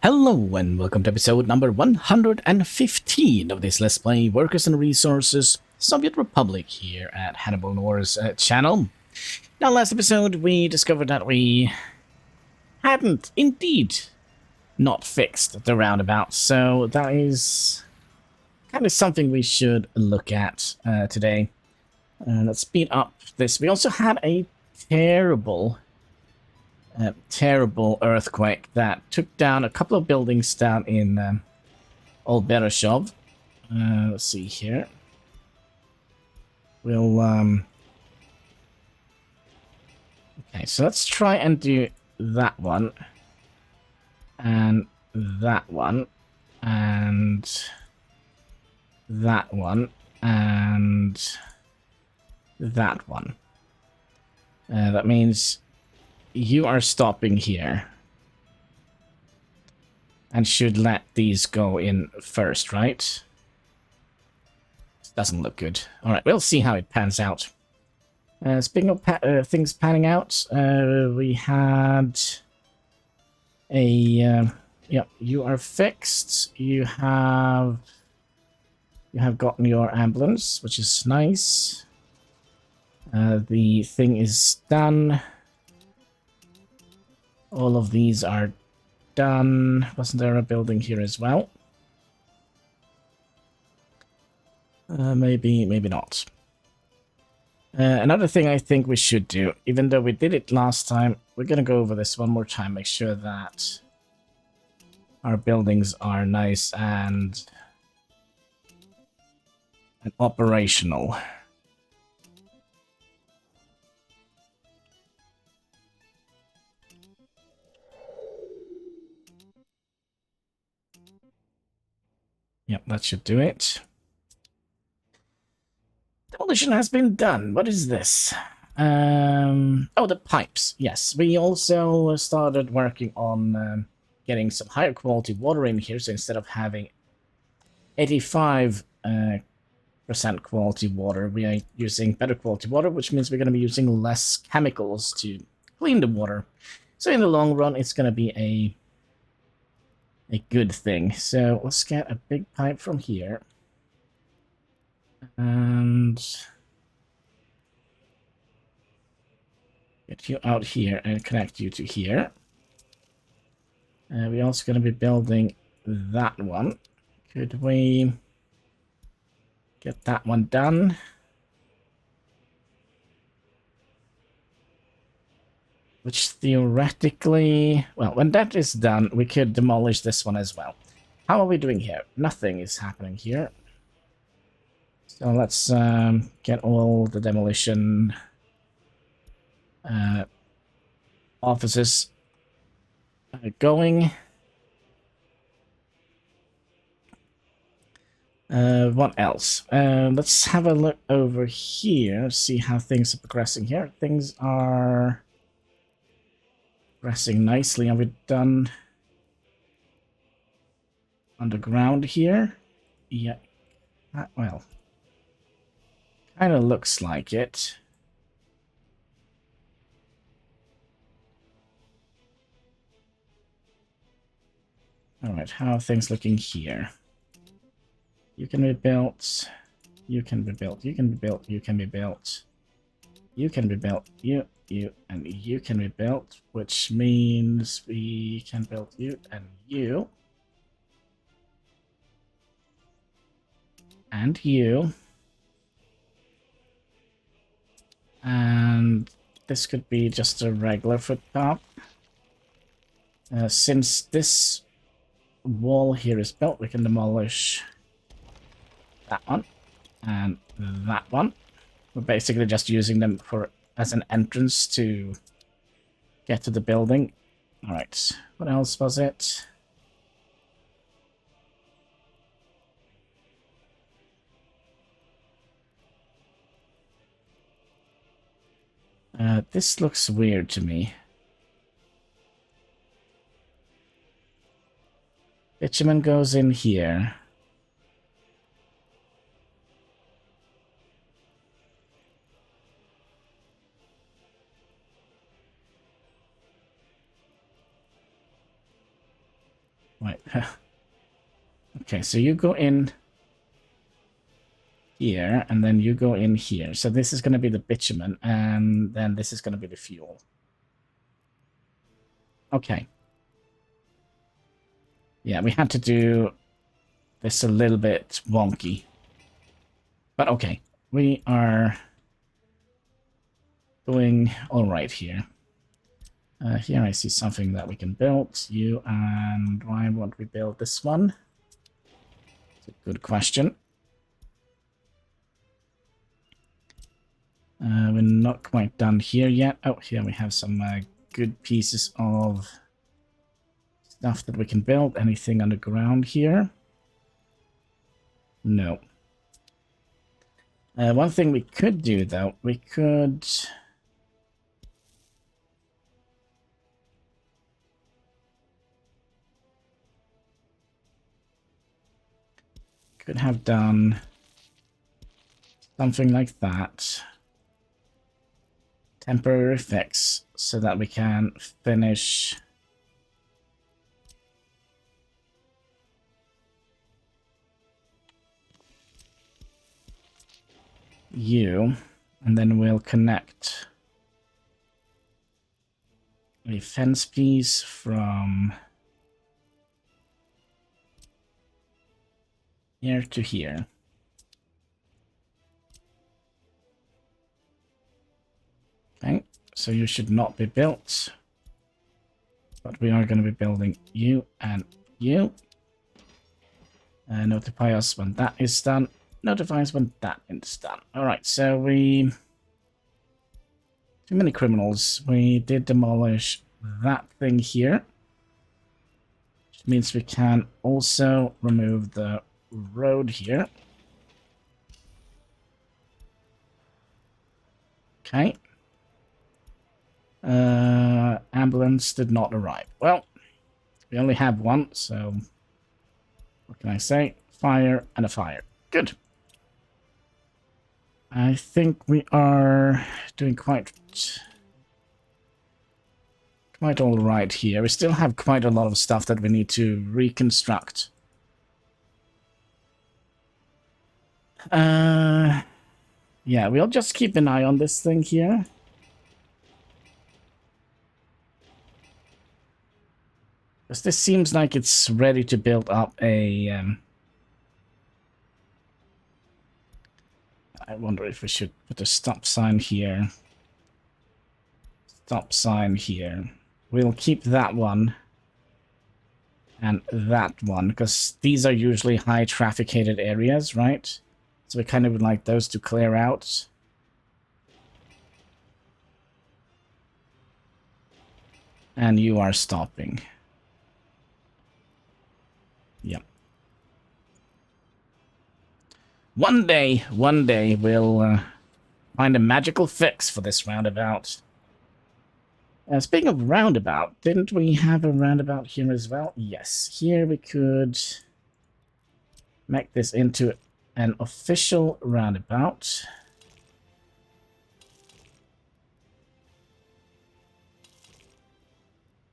Hello and welcome to episode number 115 of this Let's Play Workers and Resources Soviet Republic here at HanniballNOR's channel. Now, last episode we discovered that we hadn't indeed not fixed the roundabout, so that is kind of something we should look at today. Let's speed up this. We also had a terrible earthquake that took down a couple of buildings down in Old Bereshov. Let's see here. We'll okay, so let's try and do that one and that one and that one and that one. That means you are stopping here and should let these go in first, right? Doesn't look good. All right, we'll see how it pans out. Speaking of things panning out, we had a yeah, you are fixed. You have gotten your ambulance, which is nice. The thing is done. All of these are done. Wasn't there a building here as well? Maybe not. Another thing I think we should do, even though we did it last time, we're going to go over this one more time, make sure that our buildings are nice and operational. Yep, that should do it. Demolition has been done. What is this? Oh, the pipes. Yes, we also started working on getting some higher quality water in here. So instead of having 85% quality water, we are using better quality water, which means we're going to be using less chemicals to clean the water. So in the long run, it's going to be a good thing. So let's get a big pipe from here. And get you out here and connect you to here. We're also going to be building that one. Could we get that one done? Which theoretically, well, when that is done, we could demolish this one as well. How are we doing here? Nothing is happening here. So let's get all the demolition offices going. What else? Let's have a look over here, see how things are progressing here. Things are progressing nicely. Are we done underground here? Yeah. Well, kind of looks like it. Alright, how are things looking here? You can be built. You can be built. You can be built. You can be built. You can be built. You, and you can be built, which means we can build you and you. And you. And this could be just a regular footpath. Since this wall here is built, we can demolish that one and that one. We're basically just using them as an entrance to get to the building. All right, what else was it? This looks weird to me. Bitumen goes in here. Right. Okay, so you go in here, and then you go in here. So this is going to be the bitumen, and then this is going to be the fuel. Okay. Yeah, we had to do this a little bit wonky. But okay, we are doing all right here. Here I see something that we can build. You, and why won't we build this one? It's a good question. We're not quite done here yet. Oh, here we have some good pieces of stuff that we can build. Anything underground here? No. One thing we could do, though, we could have done something like that. Temporary effects, so that we can finish you, and then we'll connect a fence piece from here to here. Okay, so you should not be built, but we are going to be building you and you. Notify us when that is done. Notify us when that is done. Alright, so we... Too many criminals. We did demolish that thing here. Which means we can also remove the road here. Okay. Ambulance did not arrive. Well, we only have one, so... What can I say? Fire and a fire. Good. I think we are doing quite all right here. We still have quite a lot of stuff that we need to reconstruct. Yeah, we'll just keep an eye on this thing here. Because this seems like it's ready to build up a... I wonder if we should put a stop sign here. Stop sign here. We'll keep that one. And that one, because these are usually high trafficated areas, right? So we kind of would like those to clear out. And you are stopping. Yep. One day we'll find a magical fix for this roundabout. Speaking of roundabout, didn't we have a roundabout here as well? Yes, here we could make this into an official roundabout.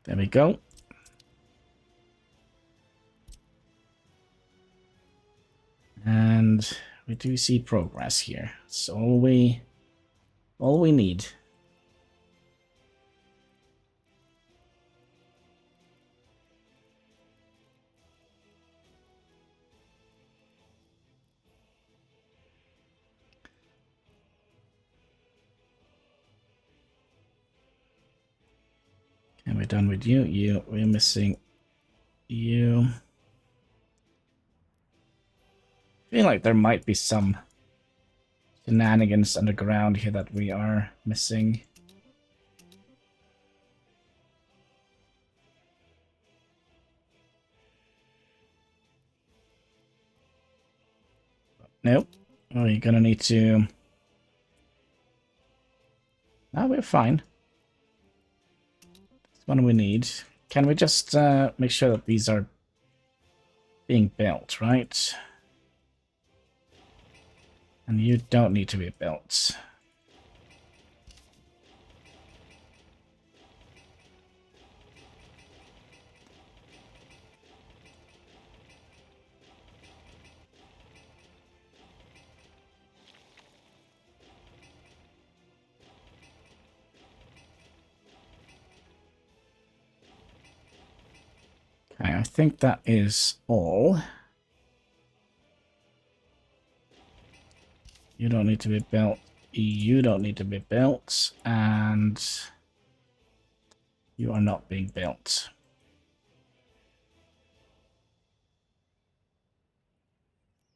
There we go. And we do see progress here. It's all we need. And we're done with you. We're missing you. I feel like there might be some shenanigans underground here that we are missing. Nope. Oh, you're gonna need to... No, we're fine. That's one we need. Can we just make sure that these are being built, right? And you don't need to be built. think that is all. You don't need to be built. You don't need to be built. And you are not being built.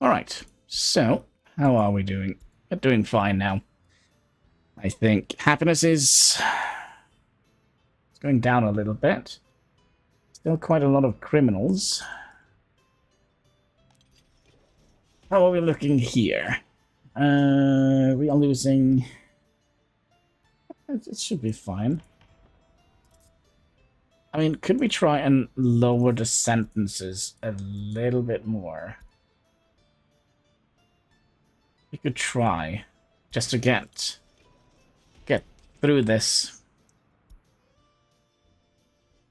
Alright, so how are we doing? We're doing fine now. I think happiness is it's going down a little bit. Still quite a lot of criminals. How are we looking here? We are losing... It should be fine. I mean, could we try and lower the sentences a little bit more? We could try, just to get through this.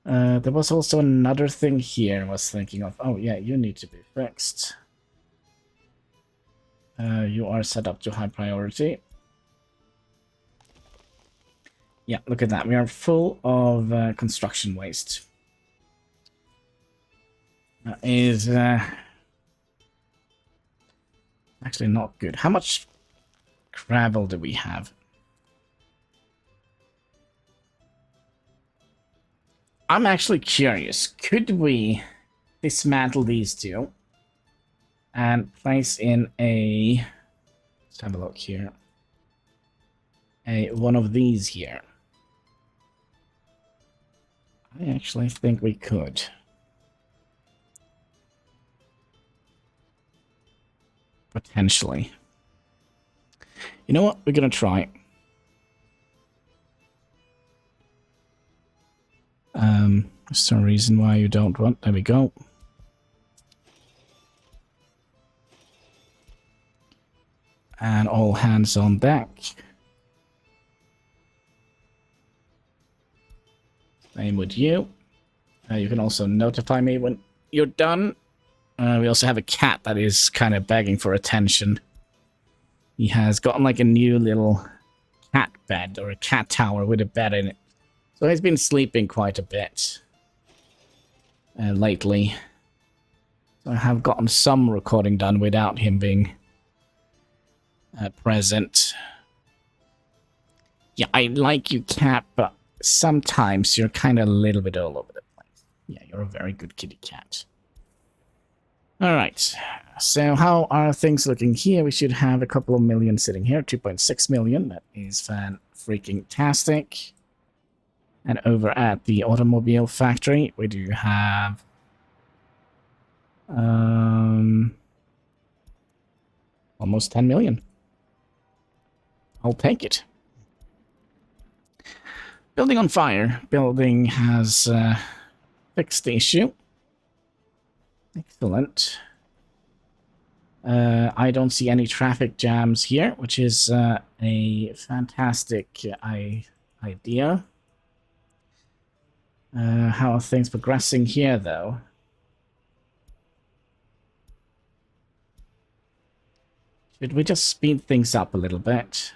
There was also another thing here I was thinking of. Oh yeah, you need to be fixed. You are set up to high priority. Yeah, look at that. We are full of construction waste. That is actually not good. How much gravel do we have? I'm actually curious. Could we dismantle these two and place in a... Let's have a look here. One of these here. I actually think we could. Potentially. You know what? We're gonna try. There's some reason why you don't want... There we go. And all hands on deck. Same with you. You can also notify me when you're done. We also have a cat that is kind of begging for attention. He has gotten like a new little cat bed, or a cat tower with a bed in it. So he's been sleeping quite a bit lately. So I have gotten some recording done without him being present. Yeah, I like you, cat, but sometimes you're kind of a little bit all over the place. Yeah, you're a very good kitty cat. Alright, so how are things looking here? We should have a couple of million sitting here. 2.6 million, that is fan-freaking-tastic. And over at the automobile factory, we do have... almost 10 million. I'll take it. Building on fire. Building has fixed the issue. Excellent. I don't see any traffic jams here, which is a fantastic idea. How are things progressing here, though? Should we just speed things up a little bit?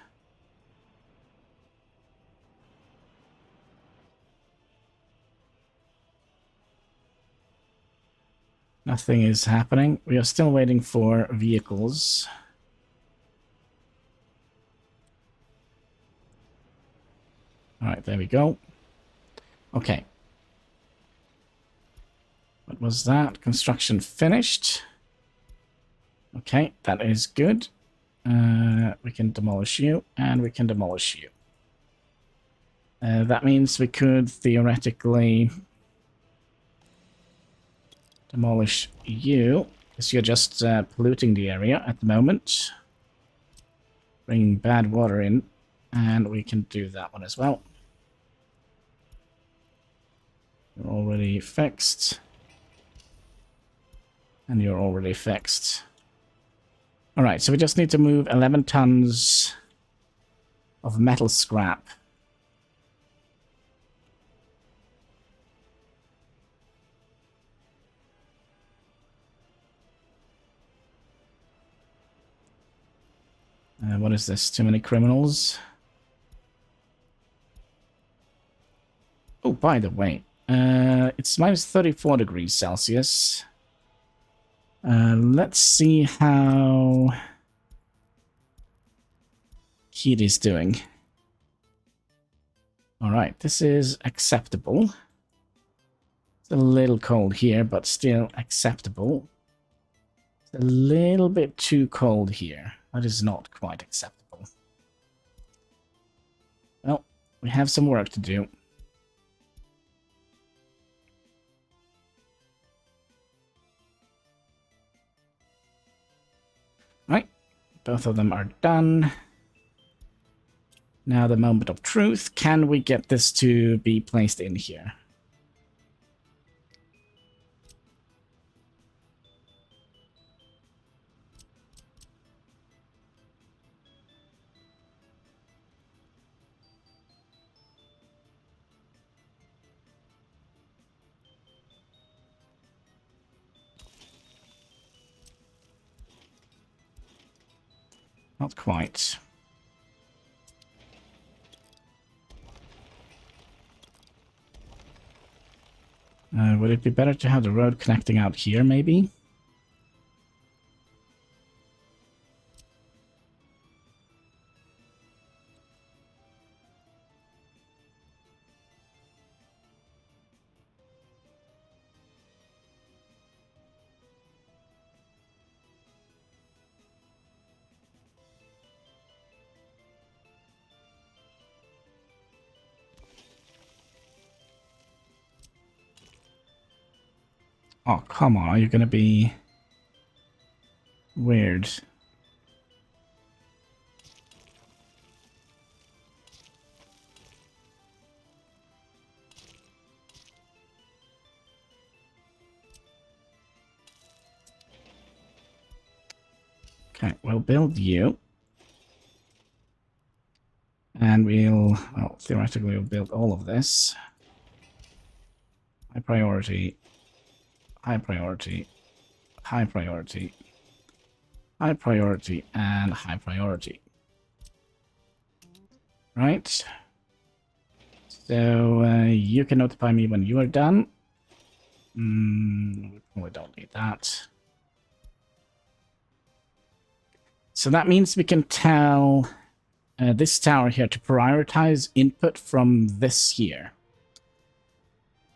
Nothing is happening. We are still waiting for vehicles. Alright, there we go. Okay. What was that? Construction finished. Okay, that is good. We can demolish you, and we can demolish you. That means we could theoretically demolish you, because you're just polluting the area at the moment. Bringing bad water in, and we can do that one as well. You're already fixed. And you're already fixed. Alright, so we just need to move 11 tons of metal scrap. What is this? Too many criminals? Oh, by the way, It's minus 34 degrees Celsius. Let's see how heat is doing. Alright, this is acceptable. It's a little cold here, but still acceptable. It's a little bit too cold here. That is not quite acceptable. Well, we have some work to do. Right, both of them are done. Now the moment of truth. Can we get this to be placed in here? Not quite. Would it be better to have the road connecting out here, maybe? Oh, come on. Are you going to be weird? Okay, we'll build you. And we'll, well, theoretically, we'll build all of this. High priority. High priority. High priority. High priority and high priority. Right. So you can notify me when you are done. We probably don't need that. So that means we can tell this tower here to prioritize input from this here.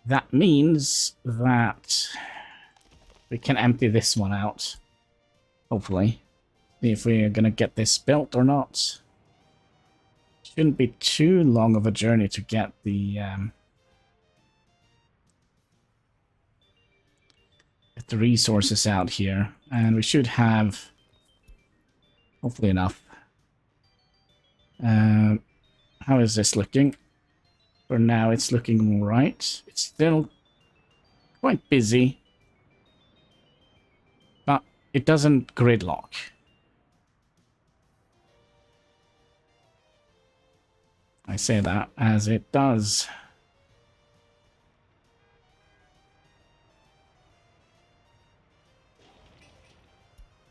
That means that we can empty this one out. Hopefully. See if we're going to get this built or not. Shouldn't be too long of a journey to get the resources out here. And we should have hopefully enough. How is this looking? For now, it's looking all right. It's still quite busy, but it doesn't gridlock. I say that as it does.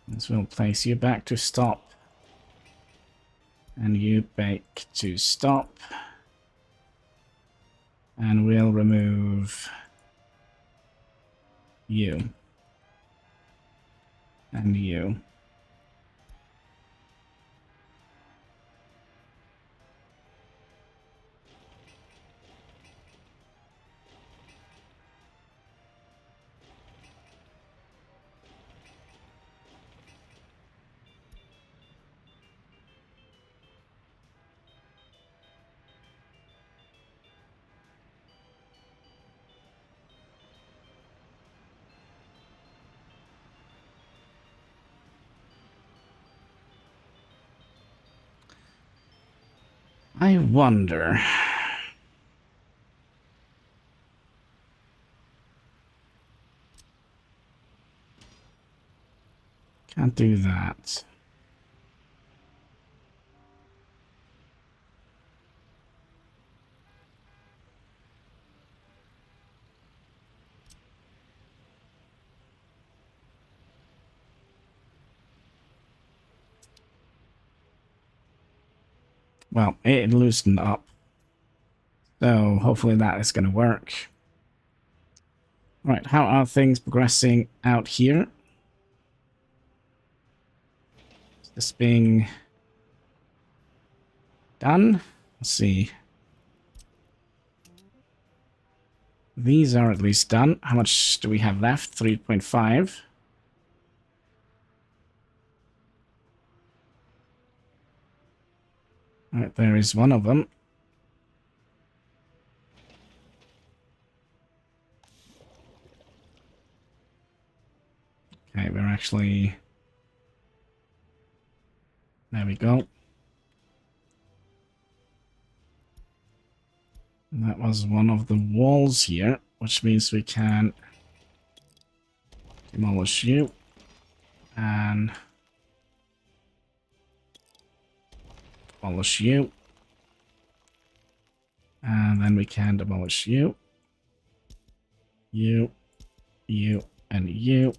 This will place you back to stop. And you back to stop. And we'll remove you. And you. I wonder. Can't do that. Well, it loosened up. So hopefully that is going to work. Right, how are things progressing out here? Is this being done? Let's see. These are at least done. How much do we have left? 3.5. Right, there is one of them. Okay, we're actually... There we go. And that was one of the walls here, which means we can demolish you. And demolish you. And then we can demolish you. You, and you.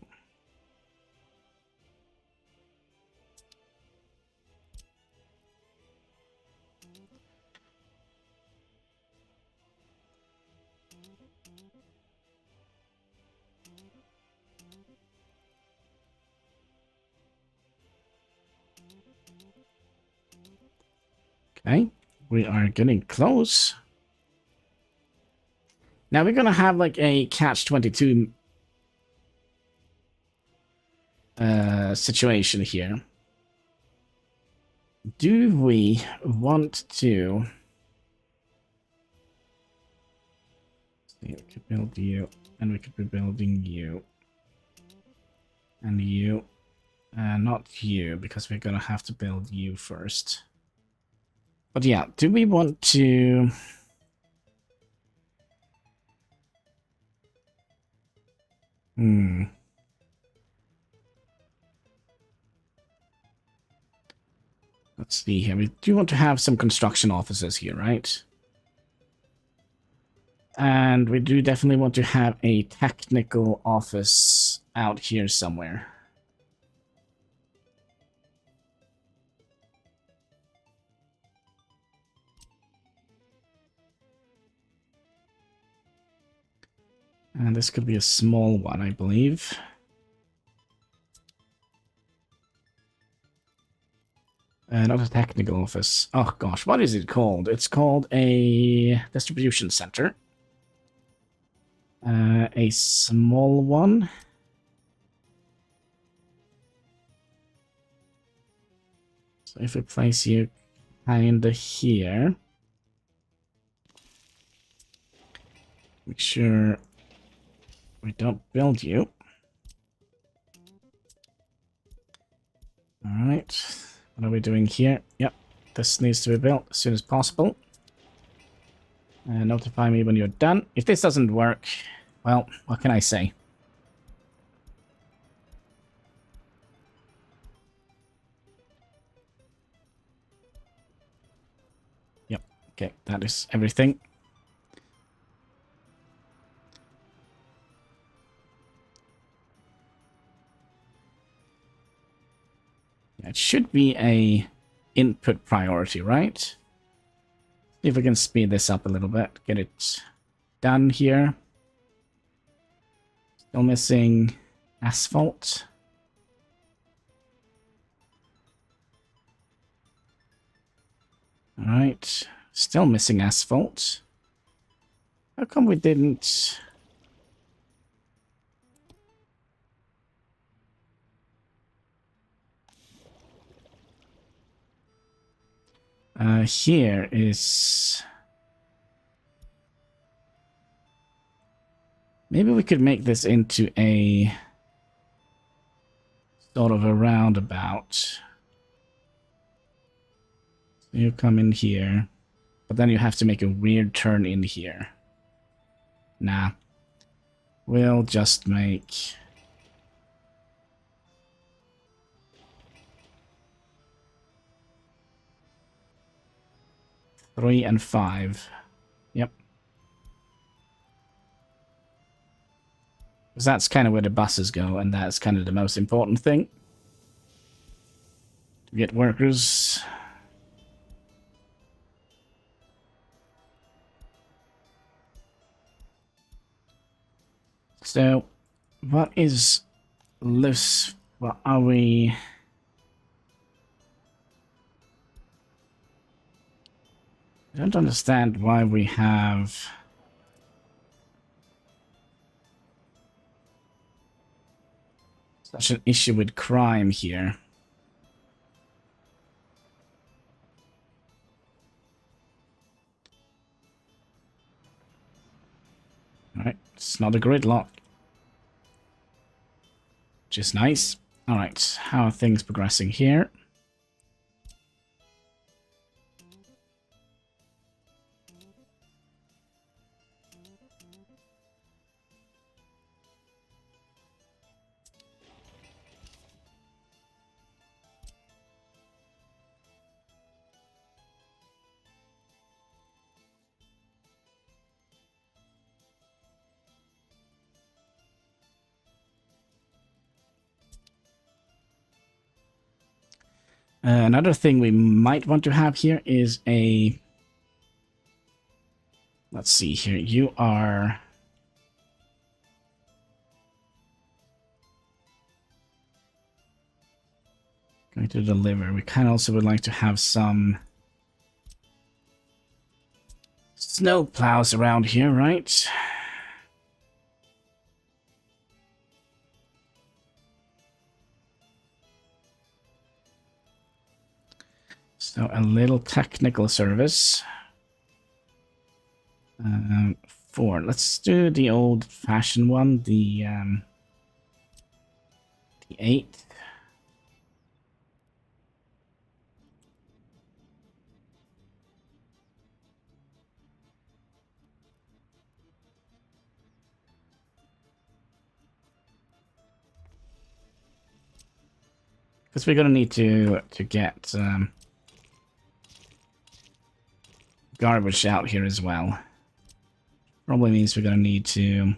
Okay, we are getting close. Now we're gonna have like a catch-22 situation here. Do we want to... We could build you, and we could be building you. And you. Not you, because we're gonna have to build you first. But yeah, do we want to... Let's see here. We do want to have some construction offices here, right? And we do definitely want to have a technical office out here somewhere. And this could be a small one, I believe. Not a technical office. Oh gosh, what is it called? It's called a distribution center. A small one. So if we place you kinda here. Make sure we don't build you. Alright. What are we doing here? Yep. This needs to be built as soon as possible. Notify me when you're done. If this doesn't work, well, what can I say? Yep. Okay, that is everything. It should be a input priority, right? See if we can speed this up a little bit. Get it done here. Still missing asphalt. Alright. Still missing asphalt. How come we didn't... here is... Maybe we could make this into a sort of a roundabout. So you come in here, but then you have to make a weird turn in here. Nah. We'll just make... 3 and 5. Yep. Because that's kind of where the buses go, and that's kind of the most important thing. To get workers. So, what is this? What are we? I don't understand why we have such an issue with crime here. Alright, it's not a gridlock. Which is nice. Alright, how are things progressing here? Another thing we might want to have here is a... Let's see here. You are... going to deliver. We kind of also would like to have some snow plows around here, right? So a little technical service. 4. Let's do the old-fashioned one, the 8. Because we're gonna need to get garbage out here as well. Probably means we're gonna need to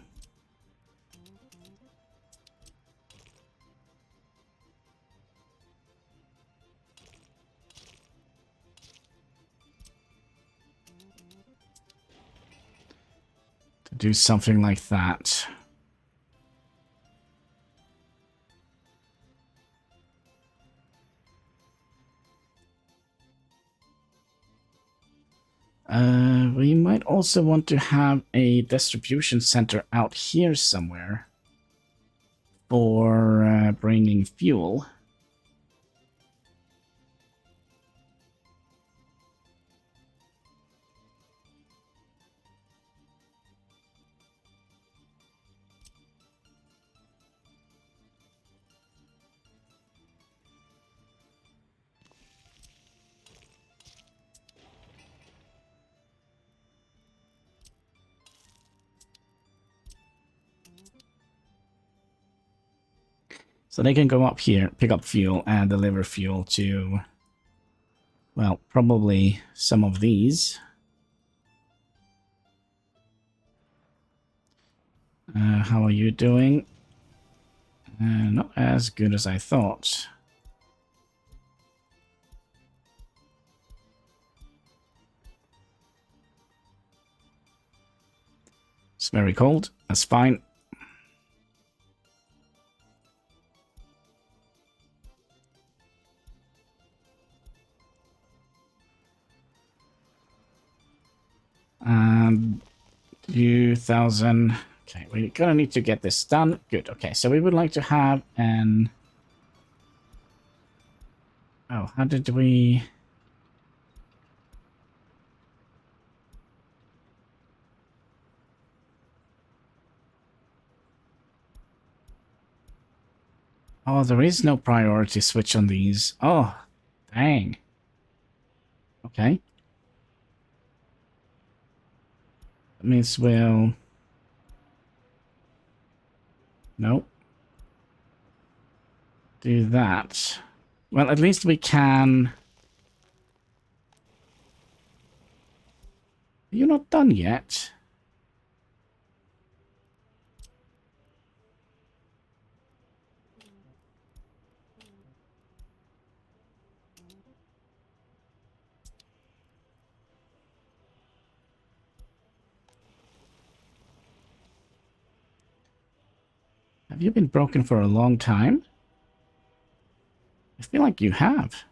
do something like that. We might also want to have a distribution center out here somewhere for bringing fuel. So they can go up here, pick up fuel, and deliver fuel to, well, probably some of these. How are you doing? Not as good as I thought. It's very cold. That's fine. And 2,000. Okay, we're gonna need to get this done. Good. Okay, so we would like to have an... Oh, how did we... Oh, there is no priority switch on these. Oh, dang. Okay. That means we'll... Nope. Do that. Well, at least we can... You're not done yet. Have you been broken for a long time? I feel like you have.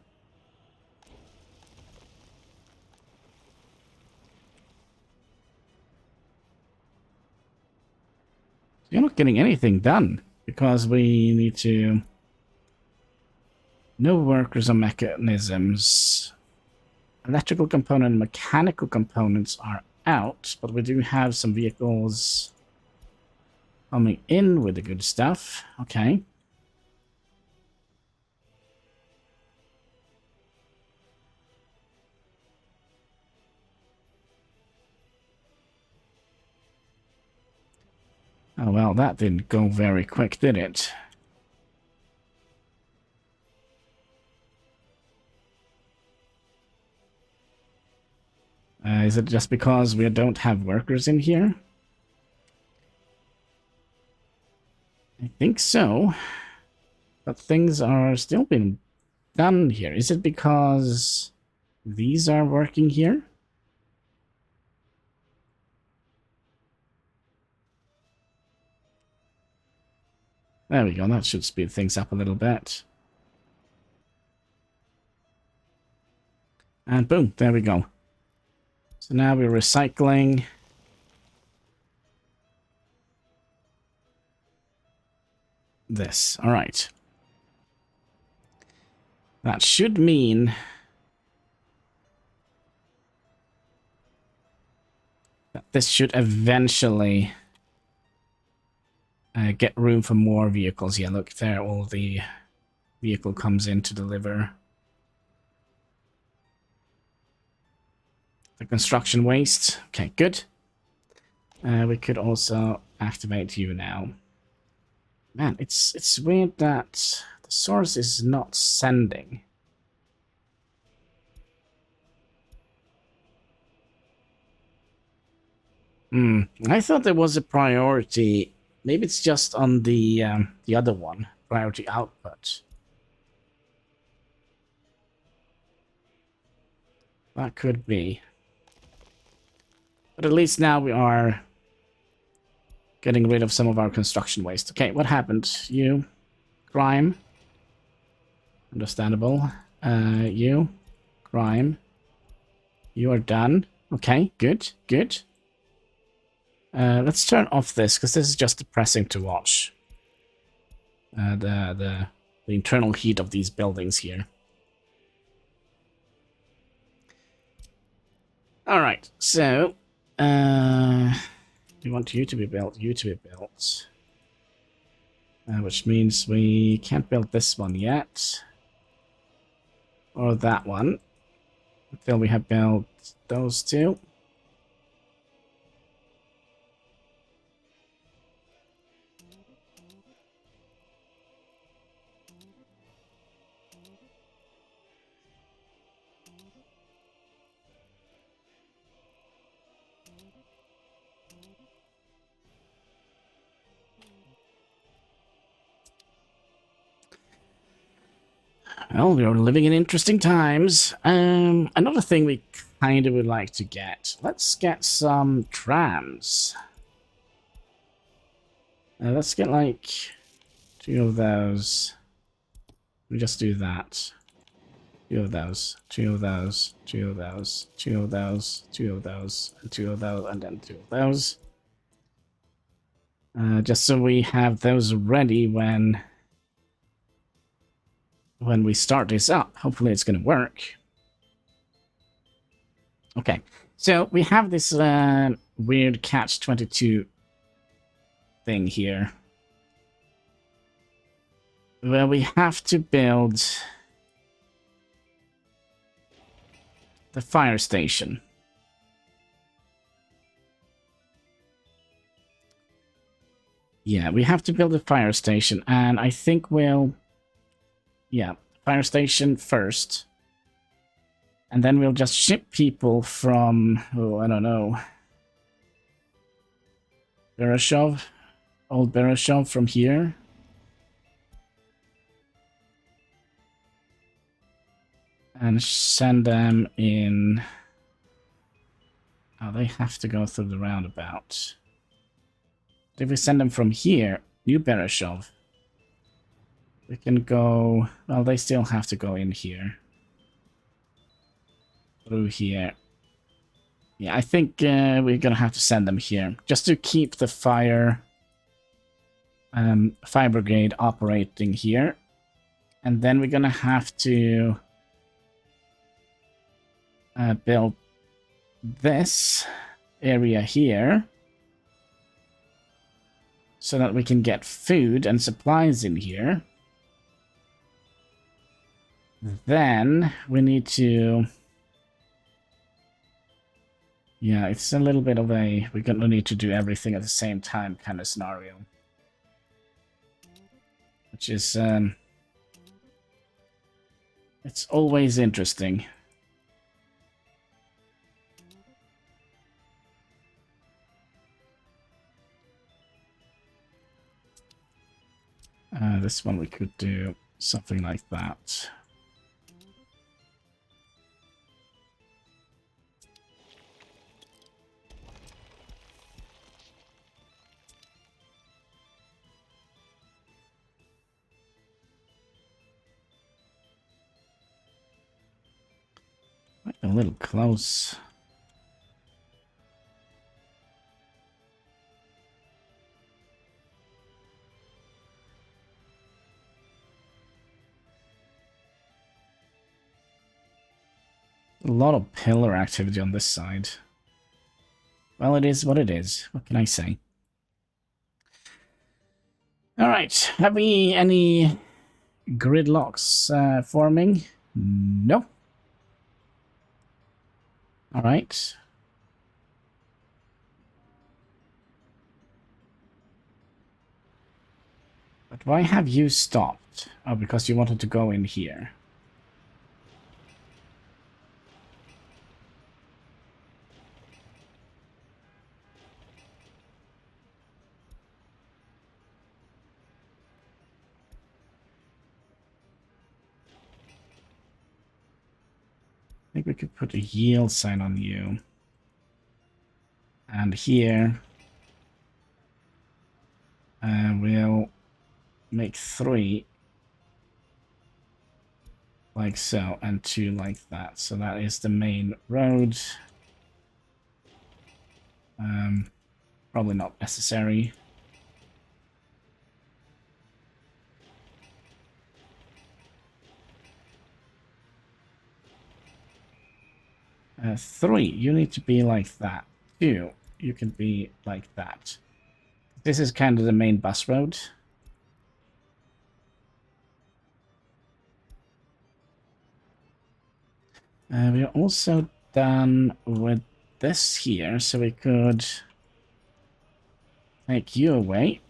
You're not getting anything done because we need to... No workers or mechanisms. Electrical component and mechanical components are out, but we do have some vehicles coming in with the good stuff. Okay. Oh, well, that didn't go very quick, did it? Is it just because we don't have workers in here? I think so. But things are still being done here. Is it because these are working here? There we go. That should speed things up a little bit. And boom, there we go. So now we're recycling. This. All right. That should mean that this should eventually get room for more vehicles. Yeah, look there, all the vehicle comes in to deliver the construction waste. Okay, good. We could also activate you now. Man, it's weird that the source is not sending. I thought there was a priority. Maybe it's just on the other one, priority output. That could be. But at least now we are getting rid of some of our construction waste. Okay, what happened? You, crime. Understandable. You, crime. You are done. Okay, good, good. Let's turn off this, because this is just depressing to watch. The internal heat of these buildings here. Alright, so... we want you to be built, you to be built. Which means we can't build this one yet. Or that one. Until we have built those two. Well, we are living in interesting times. Another thing we kind of would like to get. Let's get some trams. Let's get like 2 of those. We just do that. 2 of those, 2 of those, 2 of those, 2 of those, 2 of those, and 2 of those, and then 2 of those. Just so we have those ready when we start this up. Hopefully it's going to work. Okay, so we have this weird catch-22 thing here. Where we have to build the fire station. Yeah, we have to build a fire station, and I think we'll... Yeah, fire station first. And then we'll just ship people from... Oh, I don't know. Bereshov? Old Bereshov from here. And send them in... Oh, they have to go through the roundabout. If we send them from here, New Bereshov. We can go... Well, they still have to go in here. Through here. Yeah, I think we're gonna have to send them here. Just to keep the fire brigade operating here. And then we're gonna have to build this area here so that we can get food and supplies in here. Then we need to... Yeah, it's a little bit of a we're gonna need to do everything at the same time kind of scenario. Which is it's always interesting. This one we could do something like that. A little close. A lot of pillar activity on this side. Well, it is what it is. What can I say? Alright, have we any gridlocks forming? No. Alright. But why have you stopped? Oh, because you wanted to go in here. I think we could put a yield sign on you. And here we'll make 3 like so and 2 like that. So that is the main road. Probably not necessary. Three, you need to be like that. 2, you can be like that. This is kind of the main bus road. We're also done with this here, so we could take you away.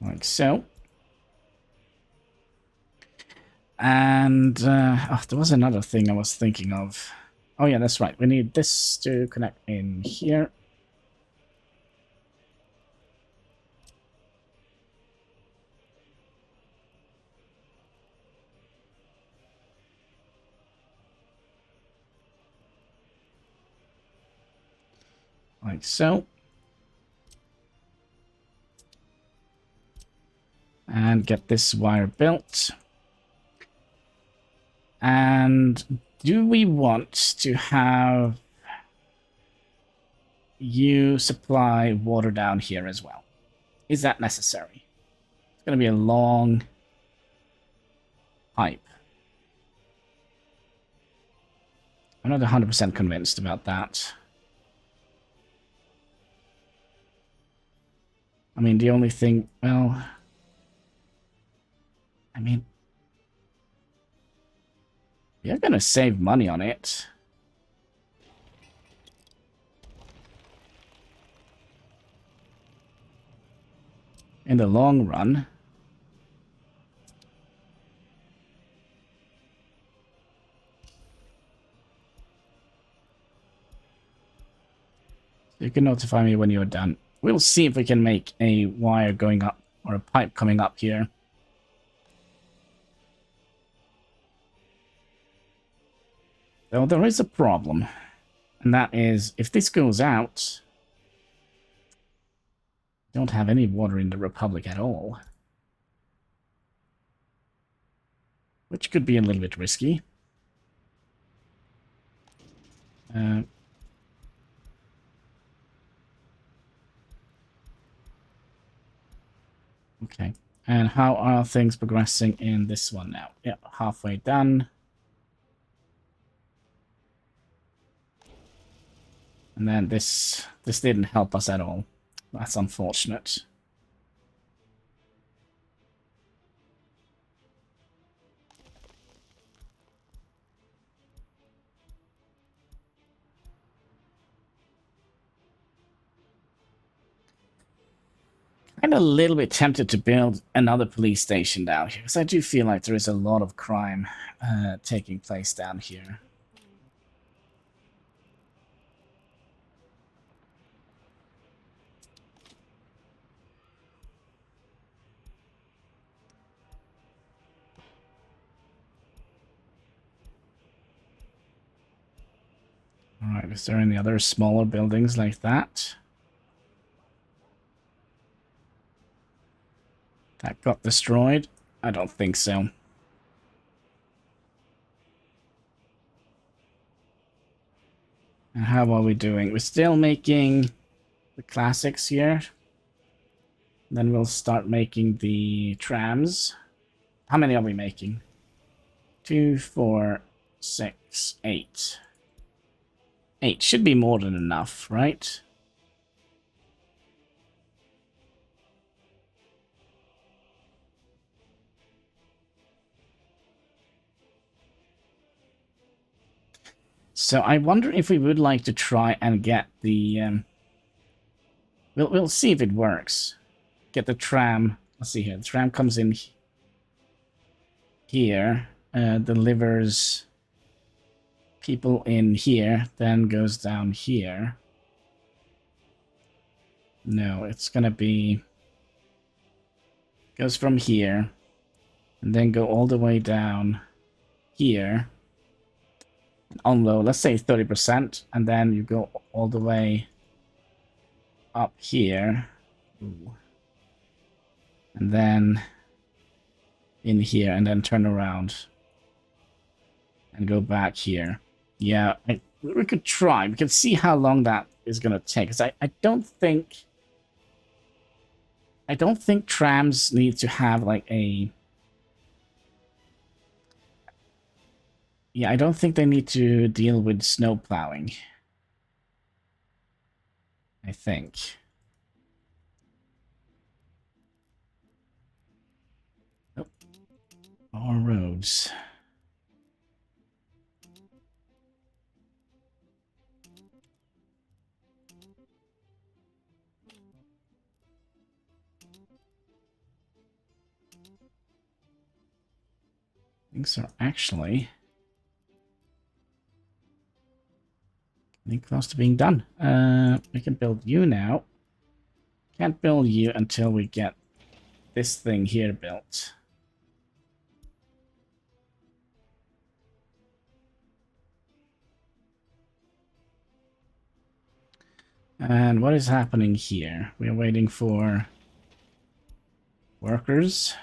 Like so. And oh, there was another thing I was thinking of. Oh yeah, that's right. We need this to connect in here. Like so. And get this wire built. And do we want to have you supply water down here as well? Is that necessary? It's going to be a long pipe. I'm not 100% convinced about that. I mean, the only thing, well, I mean, we are going to save money on it. In the long run. You can notify me when you're done. We'll see if we can make a wire going up, or a pipe coming up here. Though there is a problem. And that is, if this goes out, don't have any water in the Republic at all. Which could be a little bit risky. Okay. And how are things progressing in this one now? Yeah, halfway done. And then this didn't help us at all. That's unfortunate. I'm a little bit tempted to build another police station down here, because I do feel like there is a lot of crime taking place down here. Alright, is there any other smaller buildings like that? That got destroyed? I don't think so. And how are we doing? We're still making the classics here. Then we'll start making the trams. How many are we making? 2, 4, 6, 8. 8 should be more than enough, right? So I wonder if we would like to try and get the... We'll see if it works. Get the tram. Let's see here. The tram comes in here, delivers people in here, then goes down here. No, it's gonna be... Goes from here, and then go all the way down here. Unload, let's say 30%, and then you go all the way up here. Ooh. And then in here, and then turn around and go back here. Yeah, we could try. We can see how long that is going to take. Because I don't think trams need to have like a... Yeah, I don't think they need to deal with snow plowing. I think. Oh. More roads. Things are actually getting close to being done. We can build you now. Can't build you until we get this thing here built. And what is happening here? We are waiting for workers.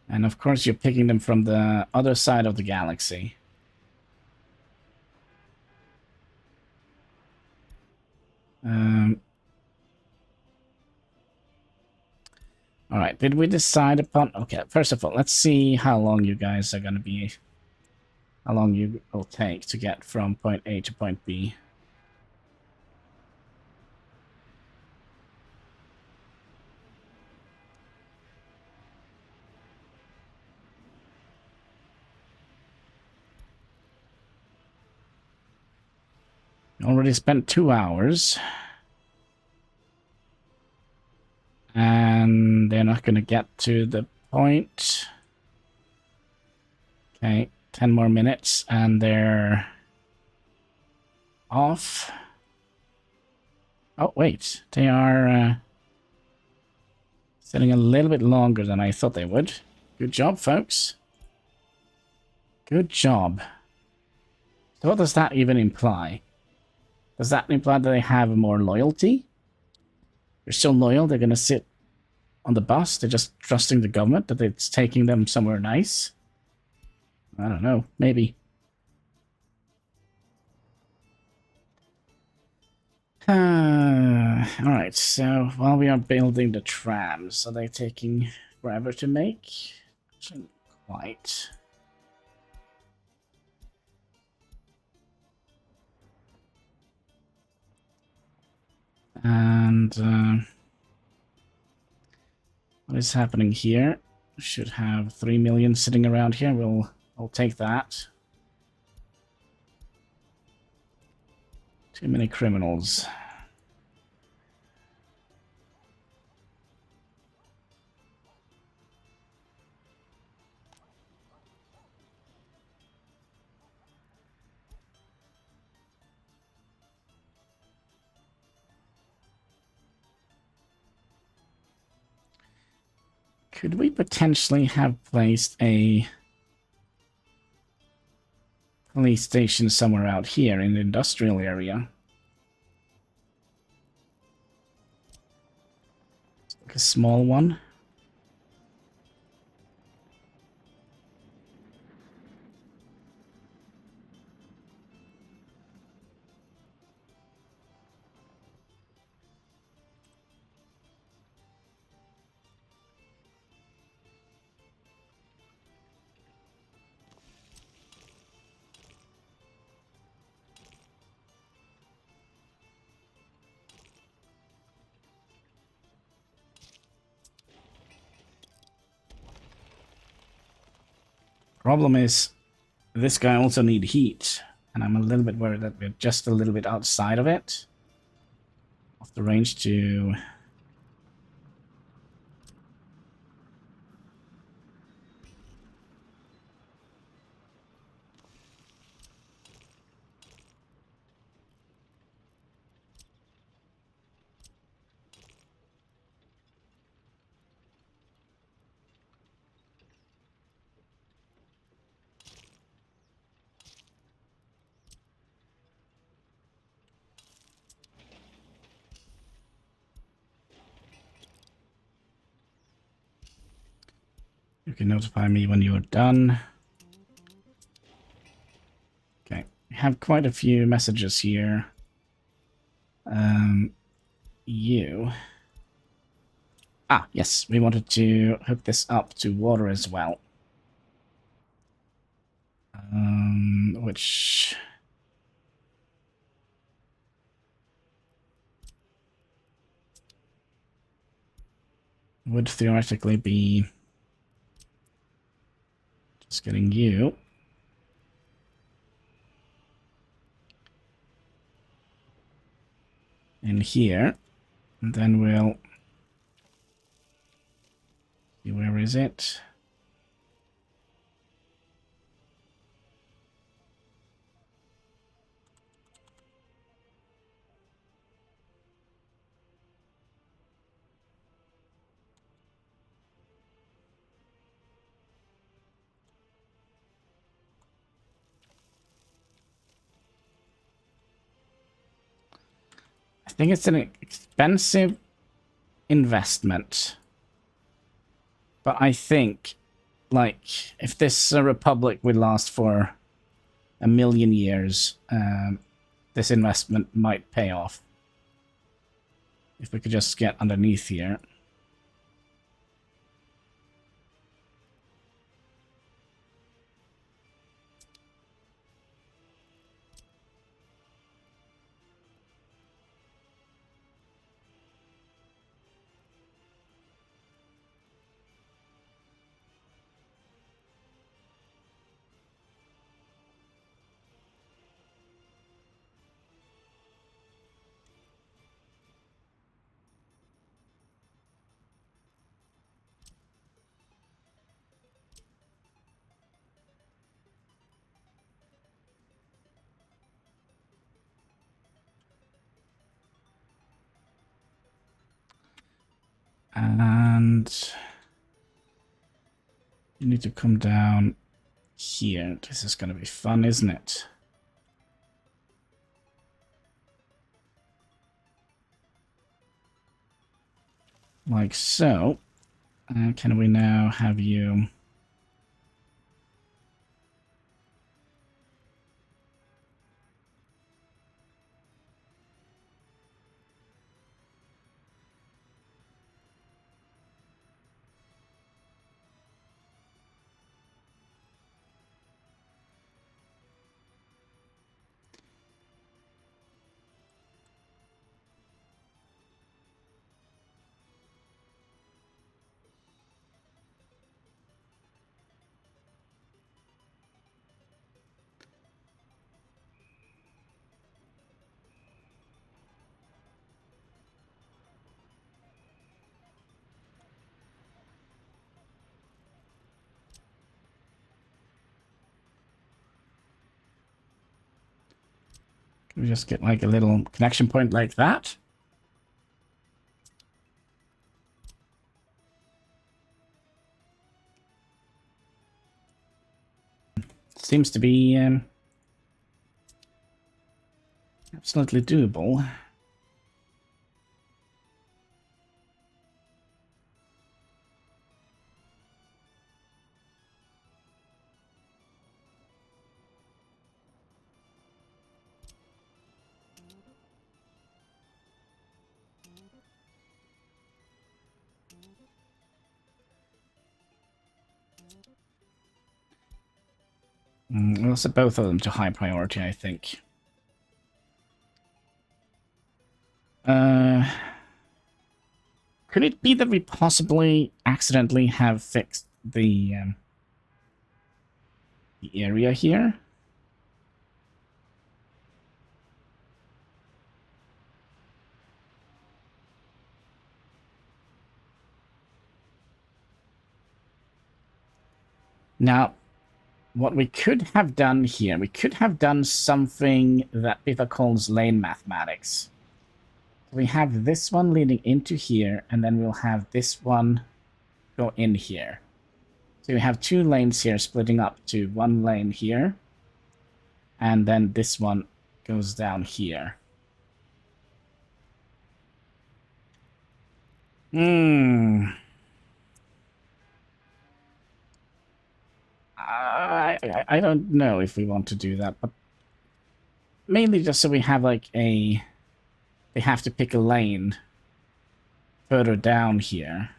And of course you're picking them from the other side of the galaxy. Alright, did we decide upon... Okay, first of all, let's see how long you guys are going to be... How long you will take to get from point A to point B. Already spent 2 hours. And they're not going to get to the point. Okay, 10 more minutes and they're off. Oh, wait. They are sitting a little bit longer than I thought they would. Good job, folks. Good job. So what does that even imply? Does that imply that they have more loyalty? They're still loyal, they're gonna sit on the bus, they're just trusting the government that it's taking them somewhere nice? I don't know, maybe. Alright, so while we are building the trams, are they taking forever to make? Shouldn't quite. And what is happening here? Should have 3 million sitting around here. I'll take that. Too many criminals. Could we potentially have placed a police station somewhere out here in the industrial area? Like a small one? Problem is, this guy also need heat, and I'm a little bit worried that we're just a little bit outside of it. Off the range to... You can notify me when you're done. Okay, we have quite a few messages here. You... Ah, yes, we wanted to hook this up to water as well. Which... would theoretically be... just getting you... in here, and then we'll see, where is it? I think it's an expensive investment. But I think, like, if this republic would last for 1,000,000 years, this investment might pay off. If we could just get underneath here. And you need to come down here. This is going to be fun, isn't it? Like so. Can we now have you... Can we just get like a little connection point like that? Seems to be absolutely doable. We'll set both of them to high priority, I think. Could it be that we possibly accidentally have fixed the area here? Now, what we could have done here, we could have done something that Pitha calls lane mathematics. We have this one leading into here, and then we'll have this one go in here. So we have two lanes here splitting up to one lane here, and then this one goes down here. I don't know if we want to do that, but mainly just so we have like a... They have to pick a lane further down here.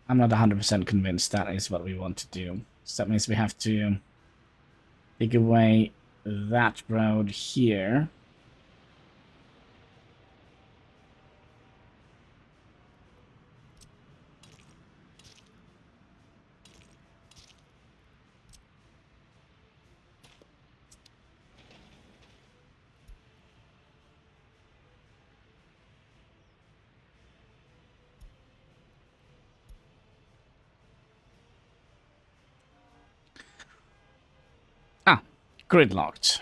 I'm not 100% convinced that is what we want to do. So that means we have to take away that road here. Ah, gridlocked.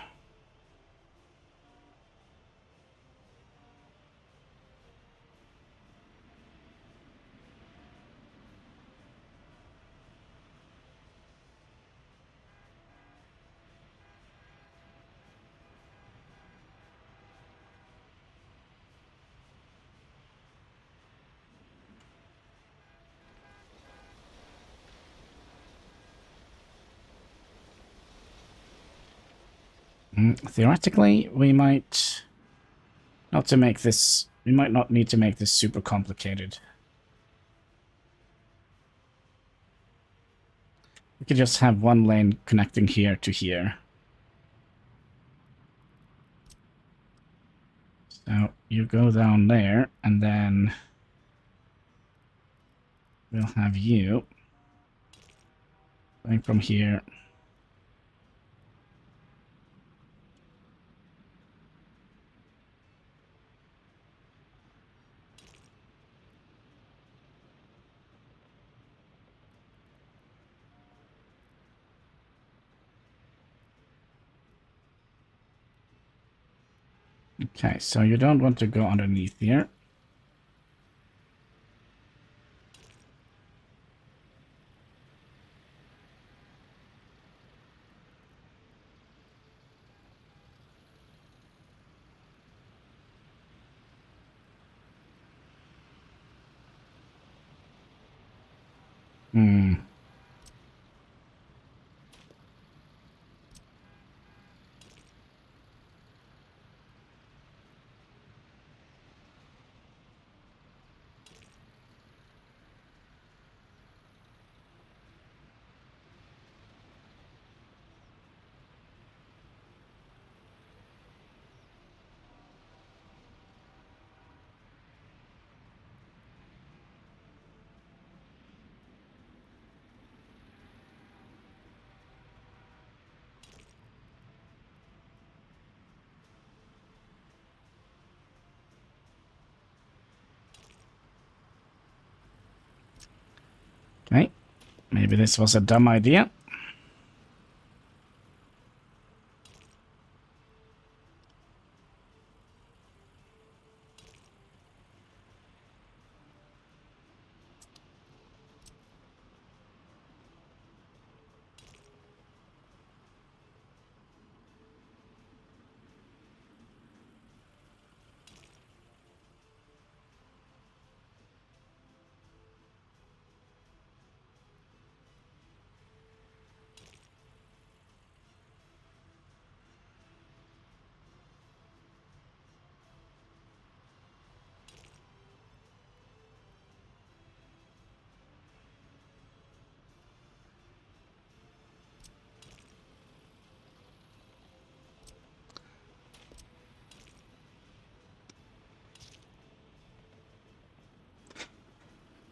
Theoretically, we might not to make this. We might not need to make this super complicated. We could just have one lane connecting here to here. So you go down there, and then we'll have you going from here. Okay, so you don't want to go underneath here. Hmm. Okay. Maybe this was a dumb idea.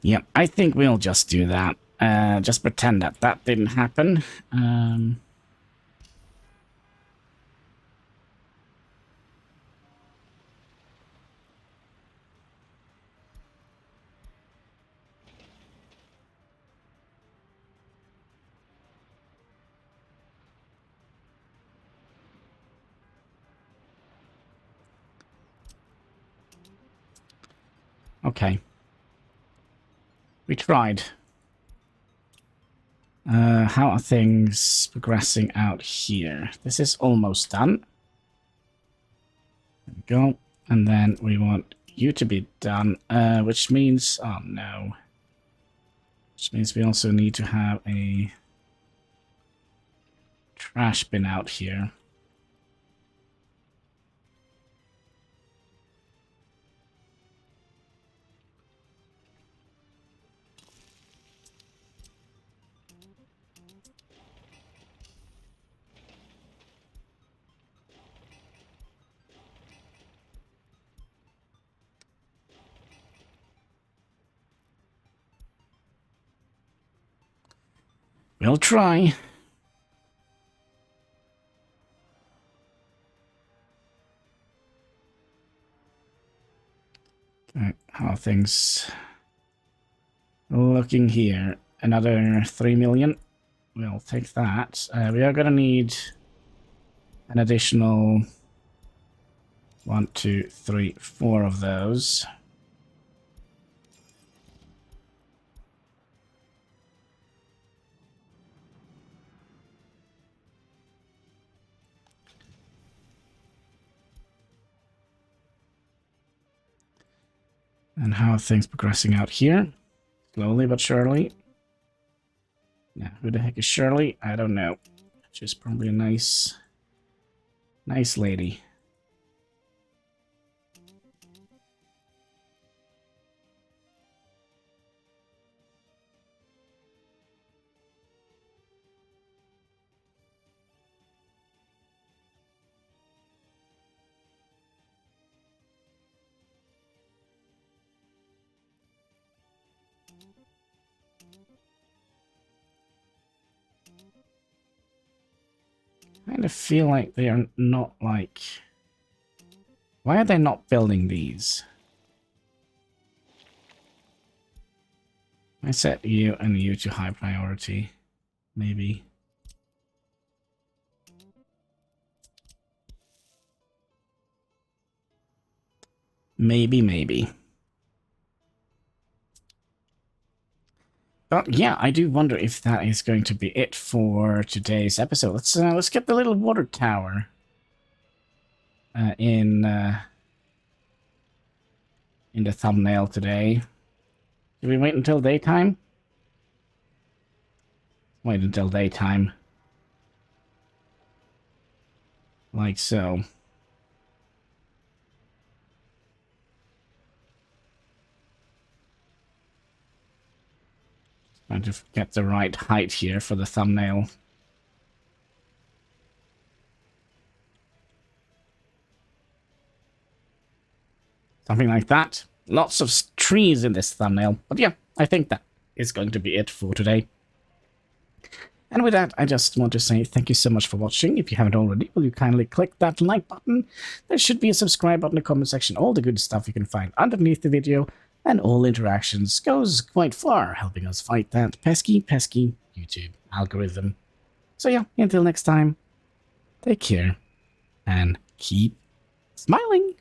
Yep, I think we'll just do that. Just pretend that that didn't happen. Okay. We tried. How are things progressing out here? This is almost done. There we go. And then we want you to be done, which means... Oh, no. Which means we also need to have a trash bin out here. We'll try. Okay, how are things looking here? Another 3 million. We'll take that. We are gonna need an additional 1, 2, 3, 4 of those. And how are things progressing out here? Slowly but surely. Now, who the heck is Shirley? I don't know. She's probably a nice lady. I kind of feel like they are not like... Why are they not building these? I set you and you to high priority. Maybe. Maybe. But yeah, I do wonder if that is going to be it for today's episode. Let's get the little water tower in the thumbnail today. Do we wait until daytime? Wait until daytime. Like so. Trying to get the right height here for the thumbnail. Something like that. Lots of trees in this thumbnail. But yeah, I think that is going to be it for today. And with that, I just want to say thank you so much for watching. If you haven't already, will you kindly click that like button? There should be a subscribe button in the comment section. All the good stuff you can find underneath the video. And all interactions goes quite far, helping us fight that pesky YouTube algorithm. So yeah, until next time, take care and keep smiling.